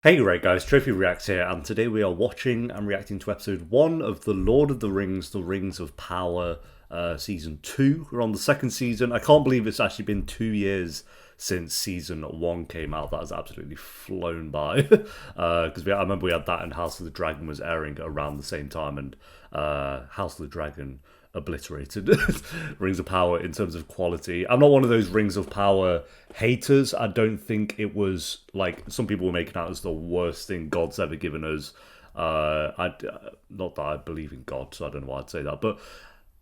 Hey right guys, Trophy Reacts here, and today we are watching and reacting to episode 1 of The Lord of the Rings, The Rings of Power, season 2. We're on the second season. I can't believe it's actually been 2 years since season 1 came out. That has absolutely flown by. Because I remember we had that and House of the Dragon was airing around the same time, and House of the Dragon obliterated Rings of Power in terms of quality. I'm not one of those Rings of Power haters. I don't think it was, like, some people were making out as the worst thing God's ever given us. Not that I believe in God, so I don't know why I'd say that, but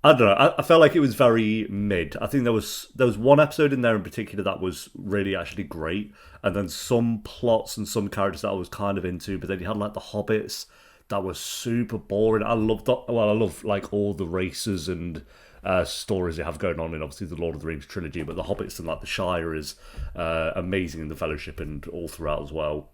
I don't know. I felt like it was very mid. I think there was one episode in there in particular that was really actually great, and then some plots and some characters that I was kind of into. But then you had like the Hobbits that was super boring. I loved that. Well, I love like all the races and stories they have going on in obviously the Lord of the Rings trilogy, but the Hobbits and like the Shire is amazing in the Fellowship and all throughout as well.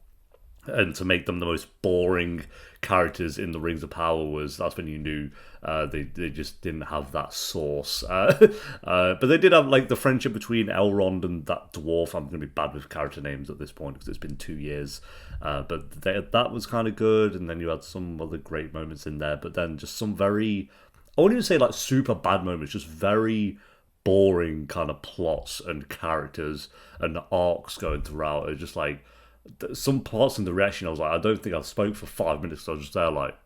And to make them the most boring characters in the Rings of Power that's when you knew they just didn't have that sauce. But they did have like the friendship between Elrond and that dwarf. I'm going to be bad with character names at this point because it's been 2 years. But that was kind of good, and then you had some other great moments in there. But then just some very, I wouldn't even say like super bad moments, just very boring kind of plots and characters and arcs going throughout. It's just like some parts in the reaction, I was like, I don't think I spoke for 5 minutes. So I was just there, like,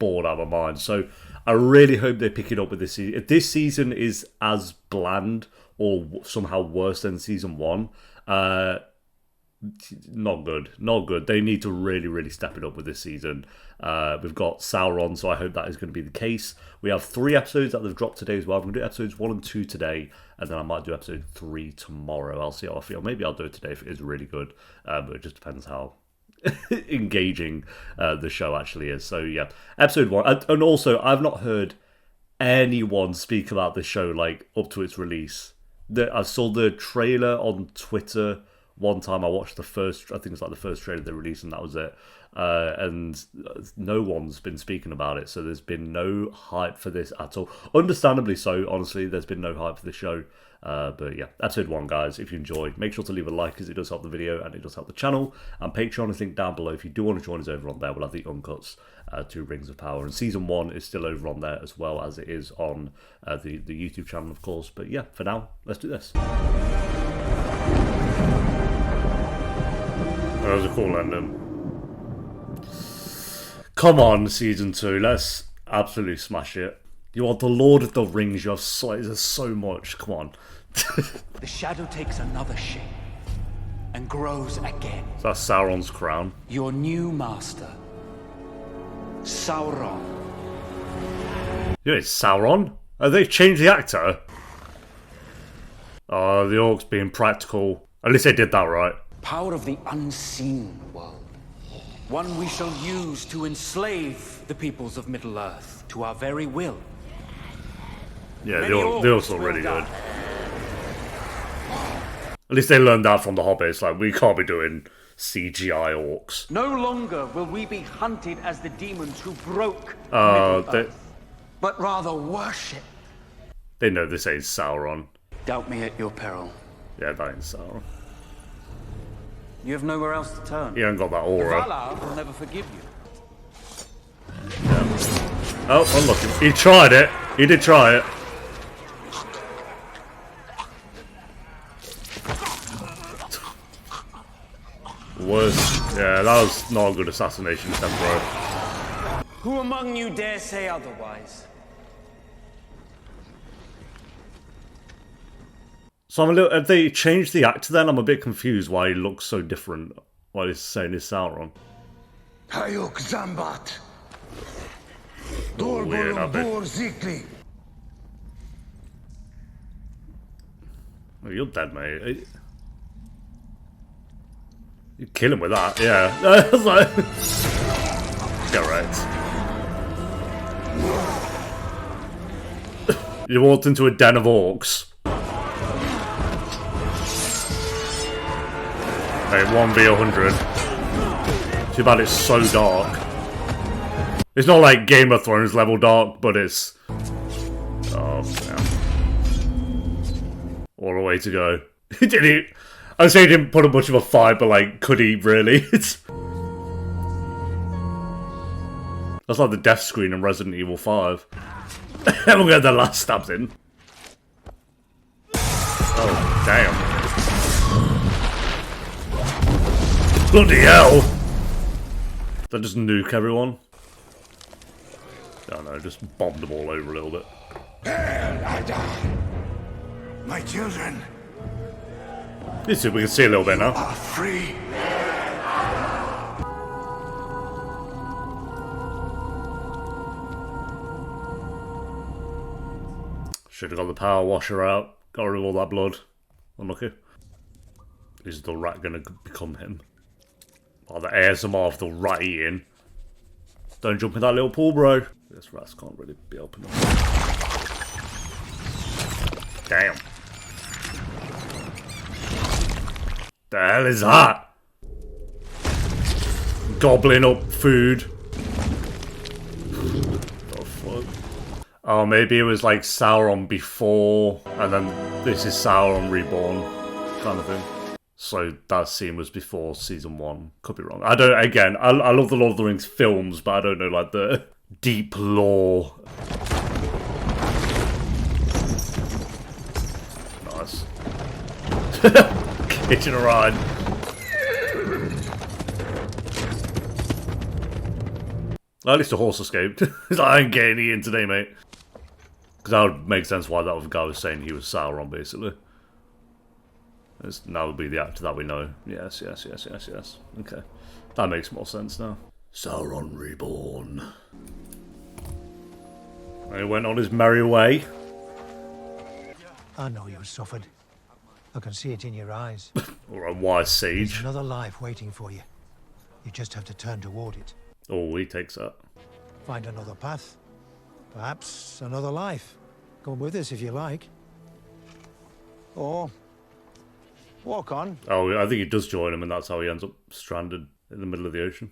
bored out of my mind. So I really hope they pick it up with this season. If this season is as bland or somehow worse than season 1, not good. Not good. They need to really, really step it up with this season. We've got Sauron, so I hope that is going to be the case. We have 3 episodes that they've dropped today as well. I'm going to do episodes 1 and 2 today, and then I might do episode 3 tomorrow. I'll see how I feel. Maybe I'll do it today if it is really good, but it just depends how engaging the show actually is. So yeah, episode 1. And also, I've not heard anyone speak about this show like up to its release. I saw the trailer on Twitter one time. I watched the first, I think it's like the first trailer they released, and that was it. And no one's been speaking about it, so there's been no hype for this at all. Understandably so, honestly, there's been no hype for the show. But yeah, episode 1, guys. If you enjoyed, make sure to leave a like, because it does help the video and it does help the channel. And Patreon is linked down below if you do want to join us over on there. We'll have the uncuts to Rings of Power, and season 1 is still over on there as well as it is on the YouTube channel, of course. But yeah, for now, let's do this. That was a cool ending. Come on, season 2, let's absolutely smash it. You are the Lord of the Rings, you have there's so much, come on. The shadow takes another shape and grows again. So that's Sauron's crown. Your new master, Sauron. You know it's Sauron? Have they changed the actor? Oh, the orcs being practical. At least they did that right. Power of the unseen world. One we shall use to enslave the peoples of Middle-earth to our very will. Yeah, the orcs are really good. At least they learned that from the Hobbits. Like, we can't be doing CGI orcs. No longer will we be hunted as the demons who broke Middle-earth, but rather worship. They know this ain't Sauron. Doubt me at your peril. Yeah, that ain't Sauron. You have nowhere else to turn. He ain't got that aura. Valar will never forgive you. Yeah. Oh, unlucky. He tried it. He did try it. Worst. Yeah, that was not a good assassination attempt, bro. Who among you dare say otherwise? So I'm a little. Have they changed the actor then? I'm a bit confused why he looks so different. Why he's saying he's Sauron. Hayuk Zambat. Weird, oh, you're dead, mate. You kill him with that, yeah. Get right. You walked into a den of orcs. Okay, 1v100. Too bad it's so dark. It's not like Game of Thrones level dark, but it's... Oh, yeah. All the way to go. Did he? I say he didn't put up much of a fight, but like, could he really? That's like the death screen in Resident Evil 5. And we'll get the last stabs in. Oh, damn. Bloody hell! Did that just nuke everyone? I don't know, just bombed them all over a little bit. Hail, Adar! My children Let's see if we can see a little bit now. are free. Should have got the power washer out. Got rid of all that blood. Unlucky. Is the rat gonna become him? Oh, the ASMR of the rat eating. Don't jump in that little pool, bro. This rats can't really be open up. Damn. The hell is that? Gobbling up food. Oh fuck. Oh, maybe it was like Sauron before, and then this is Sauron reborn, kind of thing. So that scene was before season 1. Could be wrong. I don't. Again, I love the Lord of the Rings films, but I don't know like the deep lore. Nice. Kitchen ride. At least the horse escaped. He's like, I ain't getting eaten today, mate. Because that would make sense why that other guy was saying he was Sauron, basically. Now would be the actor that we know. Yes. Okay. That makes more sense now. Sauron reborn. And he went on his merry way. I know you suffered. I can see it in your eyes. Or a wise There's sage. another life waiting for you. You just have to turn toward it. Oh, he takes that. Find another path. Perhaps another life. Come with us if you like. Or walk on. Oh, I think he does join him, and that's how he ends up stranded in the middle of the ocean.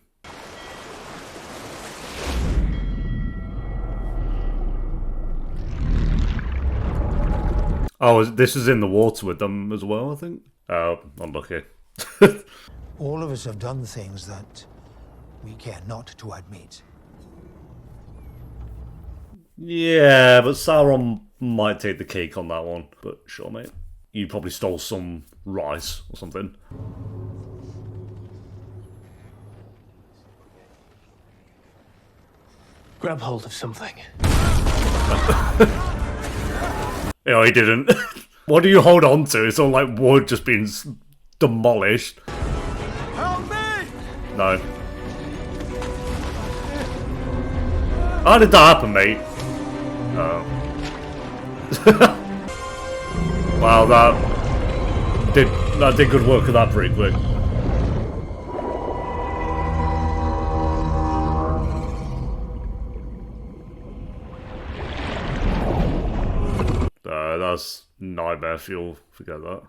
Oh, this is in the water with them as well, I think. Oh, unlucky. All of us have done things that we care not to admit. Yeah, but Sauron might take the cake on that one. But sure, mate. You probably stole some rice or something. Grab hold of something. No, he didn't. What do you hold on to? It's all like wood just being demolished. Help me! No. How did that happen, mate? Oh. Wow, that did good work with that pretty quick. That's nightmare fuel. Forget that.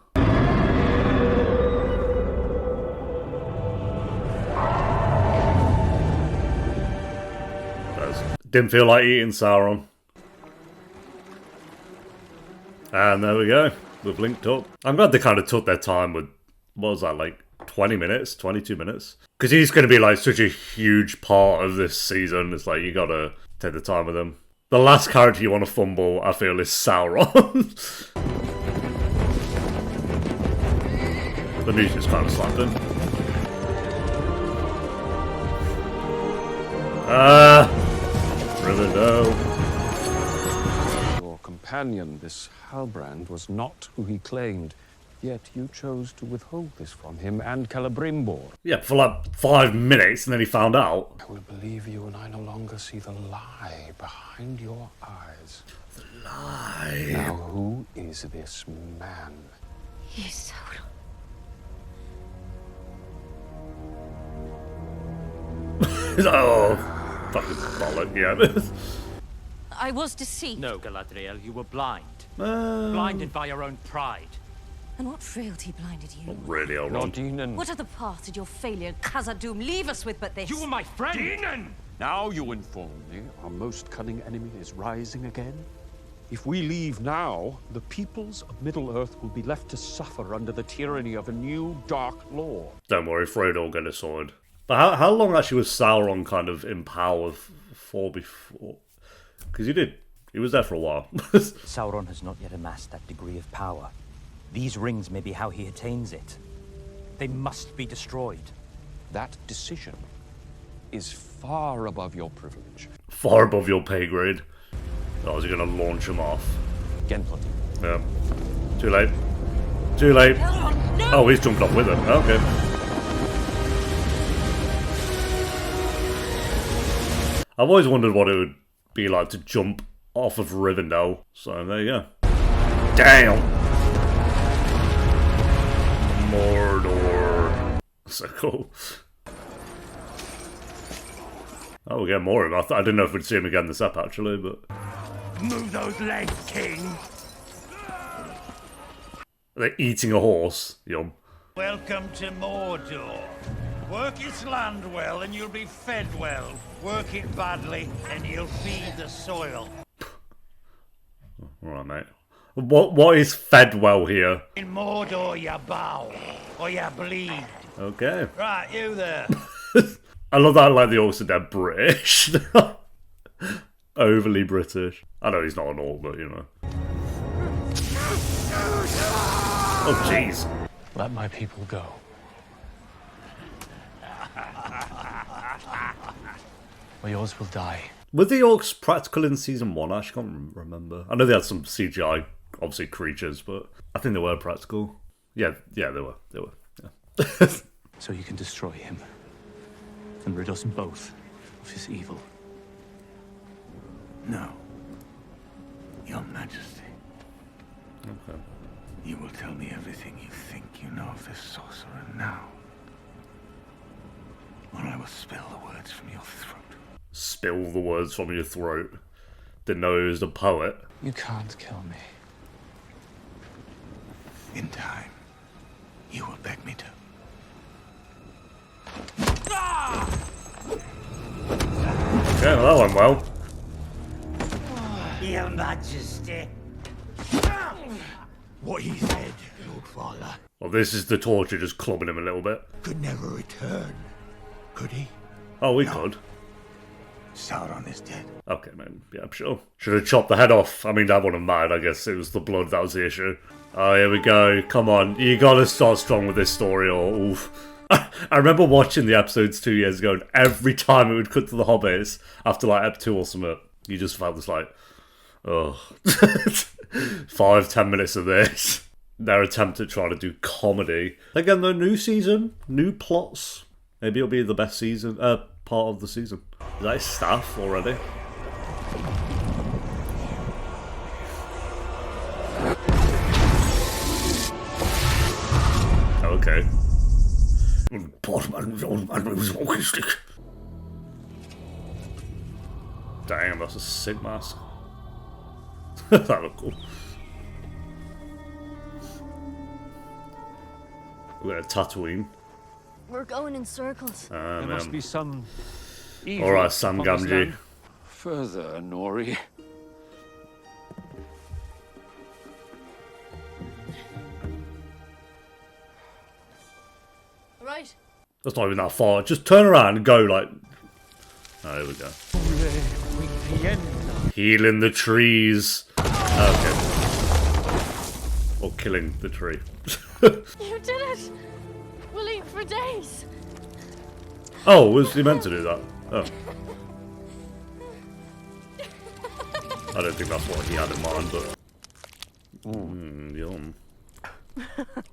Didn't feel like eating Sauron. And there we go. We've linked up. I'm glad they kind of took their time with, what was that, like 20 minutes? 22 minutes? Because he's going to be like such a huge part of this season. It's like you got to take the time with him. The last character you want to fumble, I feel, is Sauron. The music's kind of slapped in. Rivendell. Your companion, this Halbrand, was not who he claimed. Yet you chose to withhold this from him and Celebrimbor. Yeah, for like 5 minutes, and then he found out. I will believe you when I no longer see the lie behind your eyes. The lie. Now, who is this man? He's Sauron. Oh, fucking bollock, yeah. I was deceived. No, Galadriel, you were blind. Blinded by your own pride. And what frailty blinded you? Not really, alright. Nordinen. What other path did your failure, Khazad-dûm, leave us with but this? You were my friend! Now you inform me our most cunning enemy is rising again? If we leave now, the peoples of Middle-earth will be left to suffer under the tyranny of a new dark law. Don't worry, Frodo will get a sword. But how long actually was Sauron kind of in power for before? Because he was there for a while. Sauron has not yet amassed that degree of power. These rings may be how he attains it. They must be destroyed. That decision is far above your privilege. Far above your pay grade. Oh, is he going to launch him off? Gentle. Yeah. Too late. Too late. No! Oh, he's jumped off with him. Okay. I've always wondered what it would be like to jump off of Rivendell. So there you go. Damn! Mordor. So cool. Oh, we get more of him. I didn't know if we'd see him again this up actually, but... Move those legs, King! They're eating a horse. Yum. Welcome to Mordor. Work its land well and you'll be fed well. Work it badly and you'll feed the soil. Alright, mate. What is fed well here? In Mordor you bow, or you bleed. Okay. Right, you there. I love that, like, the orcs are dead British. Overly British. I know he's not an orc, but, you know. Oh, jeez. Let my people go. Or yours will die. Were the orcs practical in season 1? I actually can't remember. I know they had some CGI, obviously, creatures, but I think they were practical. Yeah, they were. Yeah. So you can destroy him. And rid us both of his evil. No. Your Majesty. Okay. You will tell me everything you think you know of this sorcerer now. Or I will spill the words from your throat. Spill the words from your throat. Didn't know he was a poet. You can't kill me. In time, you will beg me to. Yeah, well, that went well. Your Majesty. What he said, Lord Father, Well, this is the torture just clubbing him a little bit. could never return. Could he? Oh, we could. Sauron is dead. Okay, man. Yeah, I'm sure. Should have chopped the head off. I mean, that wouldn't matter. I guess it was the blood that was the issue. Oh, here we go. Come on. You gotta start strong with this story, or oof. I remember watching the episodes 2 years ago, and every time it would cut to the hobbits, after like Ep 2 or something, you just felt this like, oh, 5-10 minutes of this. Their attempt at trying to do comedy. Again, the new season, new plots. Maybe it'll be the best season, part of the season. Is that his staff already? Okay. Damn, that's a sick mask. That looked cool. We're at Tatooine. We're going in circles. There must be some evil Alright, Sam upon this Gamgee. land. Further, Nori. Right. That's not even that far. Just turn around and go like... Oh, there we go. Healing the trees. Okay. Or killing the tree. You did it! We'll eat for days. Oh, was he meant to do that? Oh. I don't think that's what he had in mind, but... Yum.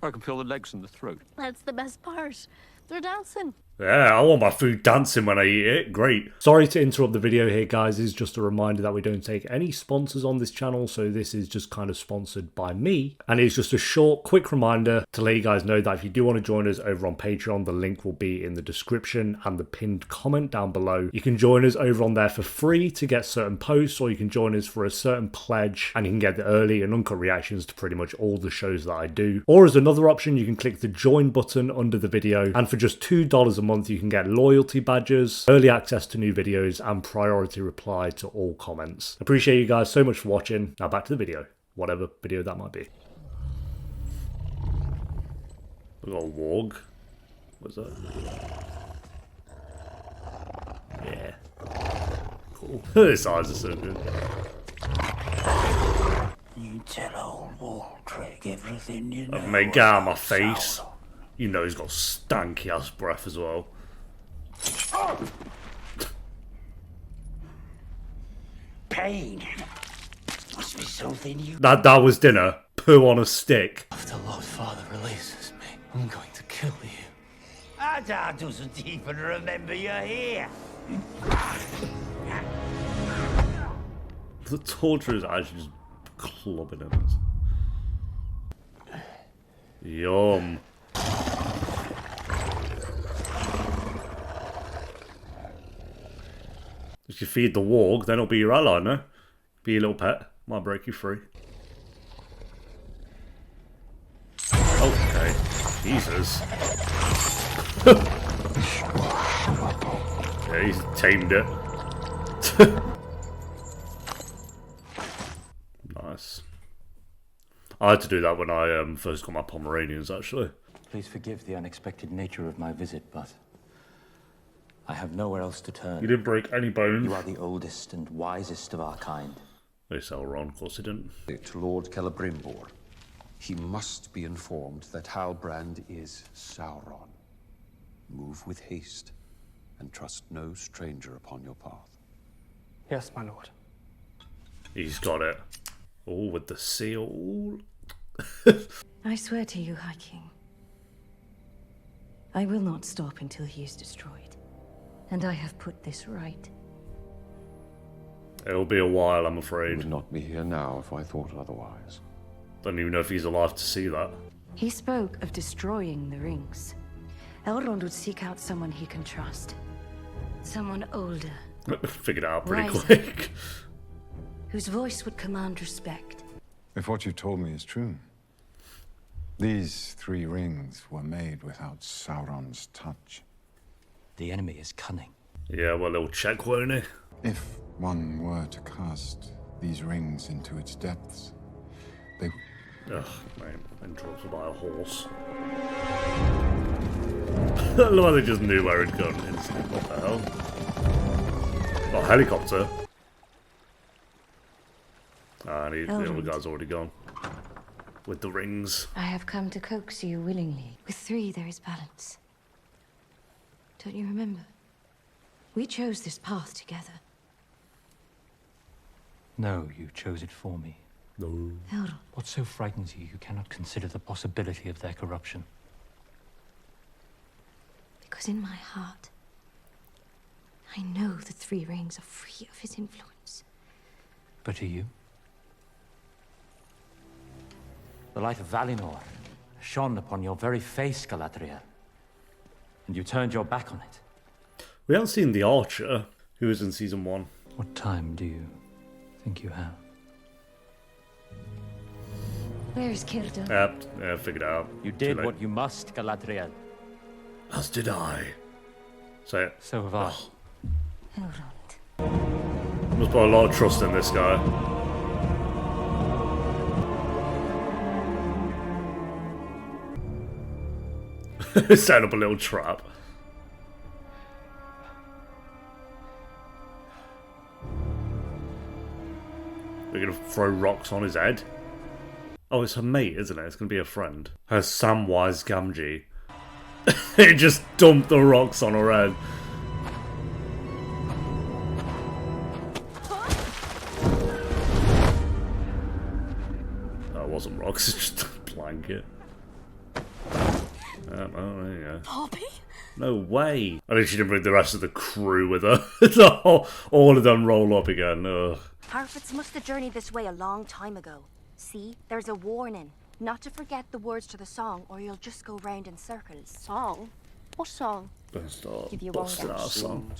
I can feel the legs and the throat. That's the best part. They're dancing. Yeah, I want my food dancing when I eat it. Great. Sorry to interrupt the video here, guys. It's just a reminder that we don't take any sponsors on this channel, so this is just kind of sponsored by me. And it's just a short, quick reminder to let you guys know that if you do want to join us over on Patreon, the link will be in the description and the pinned comment down below. You can join us over on there for free to get certain posts, or you can join us for a certain pledge, and you can get the early and uncut reactions to pretty much all the shows that I do. Or as another option, you can click the join button under the video. And for for just $2 a month, you can get loyalty badges, early access to new videos, and priority reply to all comments. Appreciate you guys so much for watching. Now back to the video, whatever video that might be. We got a warg. What's that? Yeah. Cool. His eyes are so good. You tell old Waldrick everything you know. Mate, get out of my face. You know he's got stanky ass breath as well. Pain must be something you. That was dinner. Poo on a stick. If the Lord Father releases me, I'm going to kill you. Adar doesn't even remember you're here. The torture is actually just clubbing him. Yum. If you feed the warg, then it'll be your ally, no? Be your little pet. Might break you free. Okay. Jesus. Yeah, he's tamed it. Nice. I had to do that when I first got my Pomeranians, actually. Please forgive the unexpected nature of my visit, but I have nowhere else to turn. You didn't break any bones. You are the oldest and wisest of our kind. They Sauron, of course he didn't. To Lord Celebrimbor, he must be informed that Halbrand is Sauron. Move with haste, and trust no stranger upon your path. Yes, my lord. He's got it. Oh, with the seal. I swear to you, High King, I will not stop until he is destroyed. And I have put this right. It'll be a while, I'm I afraid. would not be here now if I thought otherwise. Don't even know if he's alive to see that. He spoke of destroying the rings. Elrond would seek out someone he can trust. Someone older, Figured it out pretty Wiser. quick. whose voice would command respect. If what you told me is true, these three rings were made without Sauron's touch. The enemy is cunning. Yeah, well, little check, won't he? If one were to cast these rings into its depths, they... Ugh, man, interrupted by a horse. I love how they just knew where it'd gone instantly. What the hell? Oh, helicopter. Ah, and the other guy's already gone. With the rings. I have come to coax you willingly. With three, there is balance. Don't you remember? We chose this path together. No, you chose it for me. No. Elrond, What so frightens you, you cannot consider the possibility of their corruption? because in my heart, I know the three rings are free of his influence. But are you? The light of Valinor shone upon your very face, Galadriel, and you turned your back on it. We haven't seen the Archer, who was in season 1. What time do you think you have? Where is Círdan? Yeah, figured it out. You Too did late. what you must, Galadriel. As did I. Say it. So have I. Elrond. Must put a lot of trust in this guy. Set up a little trap. We're gonna throw rocks on his head. Oh, it's her mate, isn't it? It's gonna be a friend. Her Samwise Gamgee. It just dumped the rocks on her head. That wasn't rocks, it's just a blanket. Oh, there you go. Poppy? No way. I think she didn't bring the rest of the crew with her. All of them roll up again. Ugh. Harfots must have journeyed this way a long time ago. See, there's a warning. Not to forget the words to the song, or you'll just go round in circles. Song? What song? Gonna start Give you one busting guess. out a song.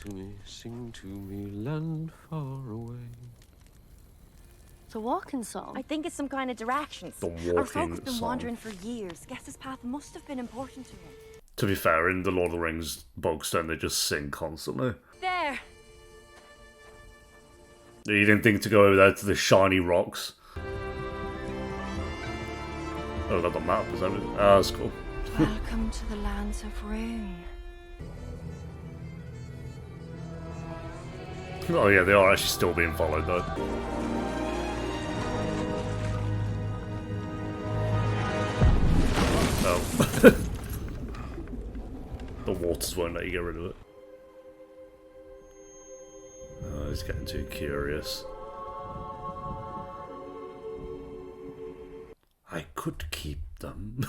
Sing to me, land far away. It's a walking song. I think it's some kind of directions. The Our folk walking have been song. wandering for years. Guess this path must have been important to him. To be fair, in the Lord of the Rings books, don't they just sing constantly? There! You didn't think to go over there to the shiny rocks? Oh, got the map, is that it? Ah, that's cool. Welcome to the lands of Rune. Oh yeah, they are actually still being followed though. Oh. The waters won't let you get rid of it. Oh, he's getting too curious. I could keep them.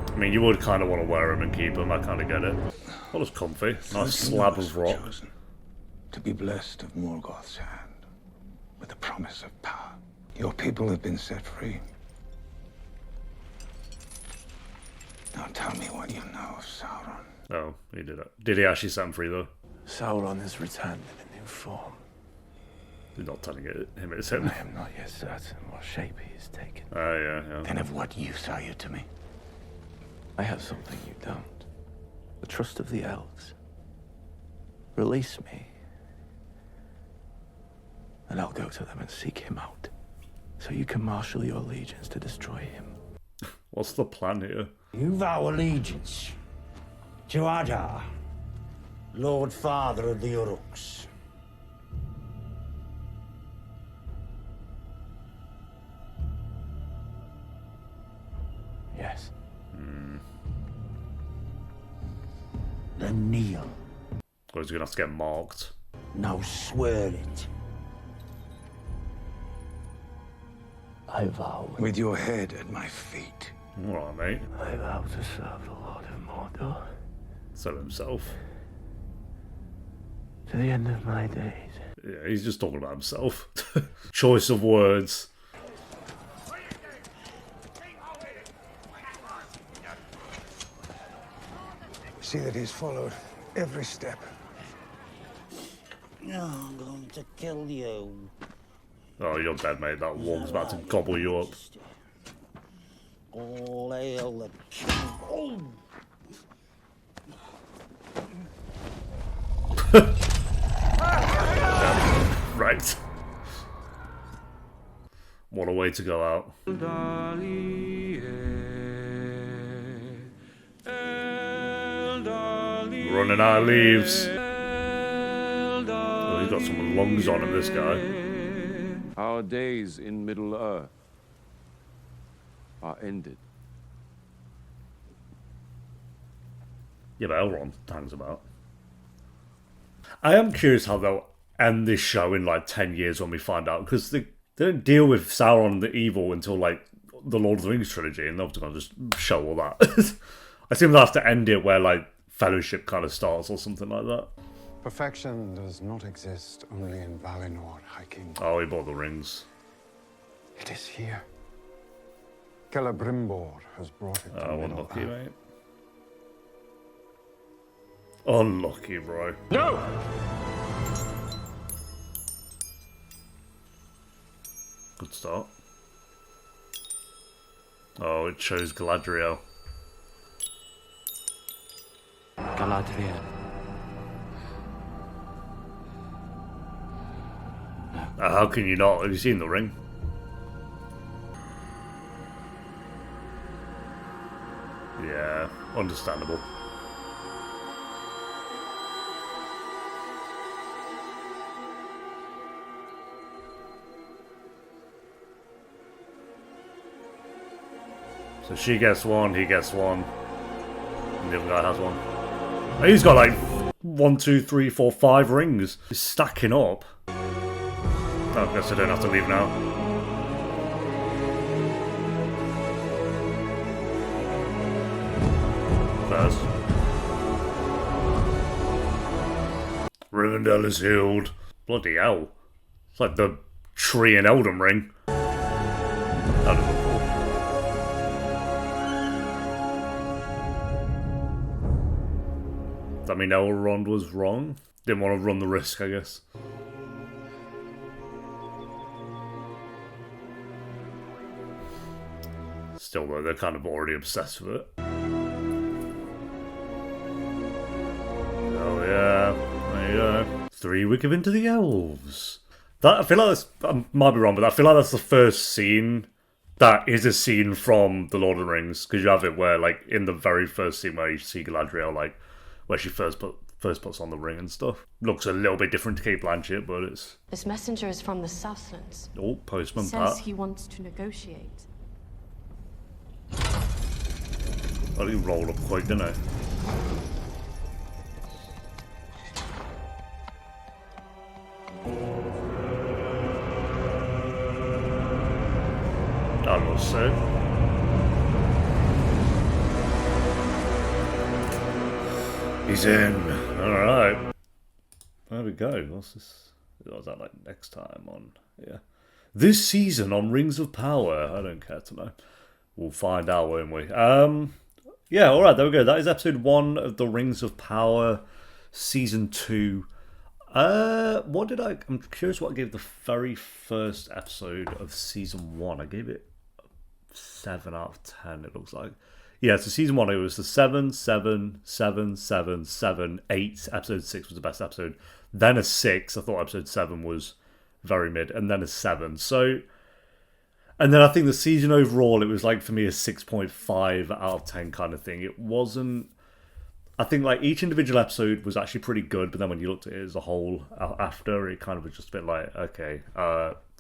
I mean, you would kind of want to wear them and keep them. I kind of get it. Well, it's comfy. Nice slab of rock. To be blessed of Morgoth's hand, with the promise of power. Your people have been set free. Now tell me what you know of Sauron. Oh, he did it. Did he actually set him free though? Sauron has returned in a new form. You're not telling him it's him. I am not yet certain what shape he has taken. Oh, yeah. Then of what use are you to me? I have something you don't. The trust of the elves. Release me, and I'll go to them and seek him out, so you can marshal your legions to destroy him. What's the plan here? You vow allegiance to Adar, Lord Father of the Uruks. Yes. Then kneel. Or is he gonna have to get marked? Now swear it. I vow. With your head at my feet. Alright, mate. I vow to serve the Lord of Mordor. So himself. To the end of my days. Yeah, he's just talking about himself. Choice of words. See that he's followed every step. No, I'm going to kill you. Oh, you're dead, mate. That wolf's about to gobble you up. All hail the king. Oh! Right. What a way to go out. Running out of leaves. Oh, he's got some lungs on him, this guy. Our days in Middle-earth are ended. Yeah, but Elrond hangs about. I am curious how they'll end this show in like 10 years when we find out, because they don't deal with Sauron the evil until like the Lord of the Rings trilogy, and they're going to just show all that. I assume they'll have to end it where like Fellowship kind of starts or something like that. Perfection does not exist only in Valinor, High King. Oh, he bought the rings. It is here. Celebrimbor has brought it to Oh, unlucky, Middle-earth. mate. Unlucky, bro. No! Good start. Oh, it shows Galadriel. Galadriel. How can you not? Have you seen the ring? Yeah, understandable. So she gets one, he gets one, and the other guy has one. And he's got like 1, 2, 3, 4, 5 rings. He's stacking up. I guess I don't have to leave now. First. Rivendell is healed. Bloody hell. It's like the tree in Elden Ring. That doesn't look cool. Does that mean Elrond was wrong? Didn't want to run the risk, I guess. Still, though, they're kind of already obsessed with it. Oh, yeah. There you go. 3 we give into the elves. That, I feel like that's, I might be wrong, but I feel like that's the first scene that is a scene from The Lord of the Rings, because you have it where, like, in the very first scene where you see Galadriel, like, where she first puts on the ring and stuff. Looks a little bit different to Kate Blanchett, but it's... This messenger is from the Southlands. Oh, Postman Says Pat. he wants to negotiate. Well, he rolled up quick, didn't he? That was sick. He's in. Alright. There we go. What's this? What's that like next time on? Yeah. This season on Rings of Power. I don't care to know. We'll find out, won't we? Yeah, alright, there we go. That is episode 1 of the Rings of Power, season 2. I'm curious what I gave the very first episode of season 1. I gave it 7 out of 10, it looks like. Yeah, so season 1, it was the 7, 7, 7, 7, 7, 8. Episode 6 was the best episode. Then a 6. I thought episode 7 was very mid. And then a 7. So, and then I think the season overall, it was like, for me, a 6.5 out of 10 kind of thing. It wasn't... I think like each individual episode was actually pretty good, but then when you looked at it as a whole after, it kind of was just a bit like, okay,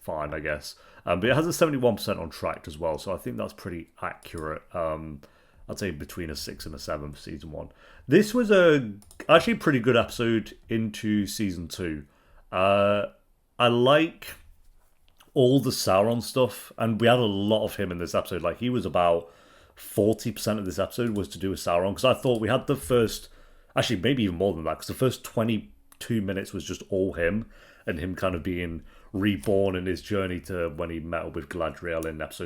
fine, I guess. But it has a 71% on track as well, so I think that's pretty accurate. I'd say between a 6 and a 7 for season 1. This was actually a pretty good episode into season 2. I like all the Sauron stuff, and we had a lot of him in this episode. Like, he was about 40% of this episode was to do with Sauron, because I thought we had the first, actually maybe even more than that, because the first 22 minutes was just all him, and him kind of being reborn in his journey to when he met up with Galadriel in at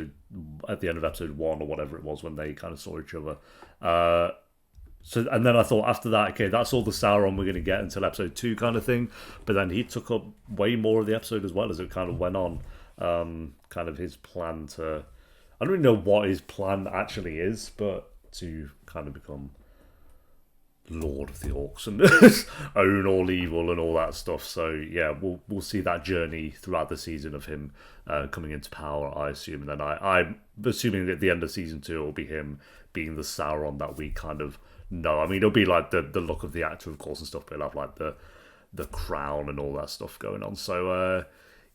the end of episode 1 or whatever it was, when they kind of saw each other. And then I thought after that, okay, that's all the Sauron we're going to get until episode 2 kind of thing. But then he took up way more of the episode as well as it kind of went on. Kind of his plan to... I don't really know what his plan actually is, but to kind of become Lord of the Orcs and own all evil and all that stuff. So yeah, we'll see that journey throughout the season of him coming into power, I assume. And then I'm assuming that at the end of season 2 it will be him being the Sauron that we kind of know. I mean, it'll be like the look of the actor, of course, and stuff, but it'll have like the crown and all that stuff going on. So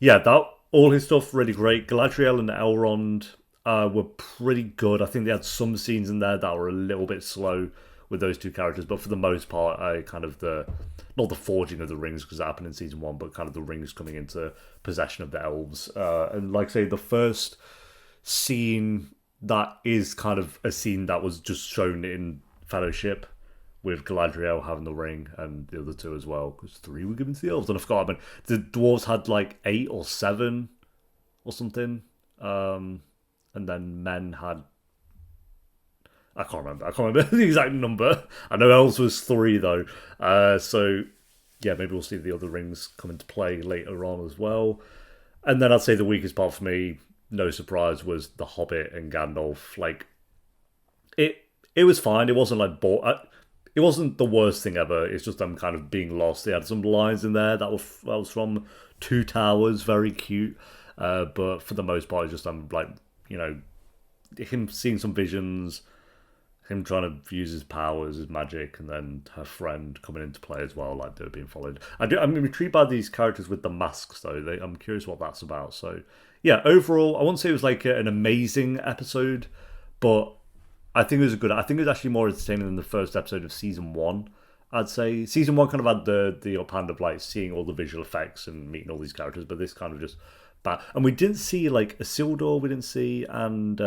yeah, that all his stuff really great. Galadriel and Elrond were pretty good. I think they had some scenes in there that were a little bit slow with those two characters, but for the most part, kind of not the forging of the rings, because that happened in season 1, but kind of the rings coming into possession of the elves. And like I say, the first scene that is kind of a scene that was just shown in Fellowship, with Galadriel having the ring and the other two as well, because 3 were given to the elves, and I forgot, I mean, the dwarves had like 8 or 7 or something, and then men had... I can't remember the exact number. I know elves was 3 though. So yeah, maybe we'll see the other rings come into play later on as well. And then I'd say the weakest part for me, no surprise, was the Hobbit and Gandalf. Like, it was fine. It wasn't like it wasn't the worst thing ever. It's just them kind of being lost. They had some lines in there that was from Two Towers, very cute. But for the most part, it's just them like, you know, him seeing some visions, him trying to use his powers, his magic, and then her friend coming into play as well, like they're being followed. I'm intrigued by these characters with the masks, though. I'm curious what that's about. So, yeah, overall, I wouldn't say it was like an amazing episode, but I think it was I think it was actually more entertaining than the first episode of season 1. I'd say season 1 kind of had the up hand of like seeing all the visual effects and meeting all these characters, but this kind of just bad. And we didn't see like Isildur, we didn't see, and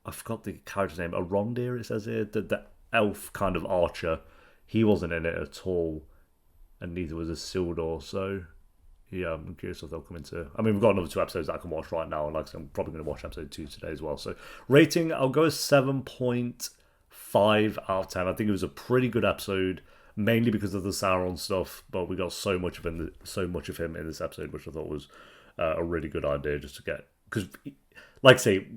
I forgot the character's name, Arondir, it says here, the elf kind of archer. He wasn't in it at all, and neither was Isildur, so yeah, I'm curious if they'll come into... I mean, we've got another 2 episodes that I can watch right now, and like I said, I'm probably going to watch episode 2 today as well. So rating, I'll go 7.5 out of 10. I think it was a pretty good episode, mainly because of the Sauron stuff, but we got so much of him in this episode, which I thought was a really good idea just to get... Because, like I say,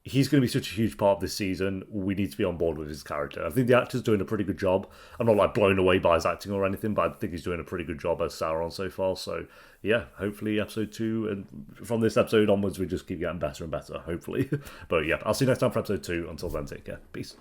he's going to be such a huge part of this season. We need to be on board with his character. I think the actor's doing a pretty good job. I'm not like blown away by his acting or anything, but I think he's doing a pretty good job as Sauron so far. So yeah, hopefully episode 2 and from this episode onwards we just keep getting better and better, hopefully. But yeah, I'll see you next time for episode 2. Until then, take care. Peace.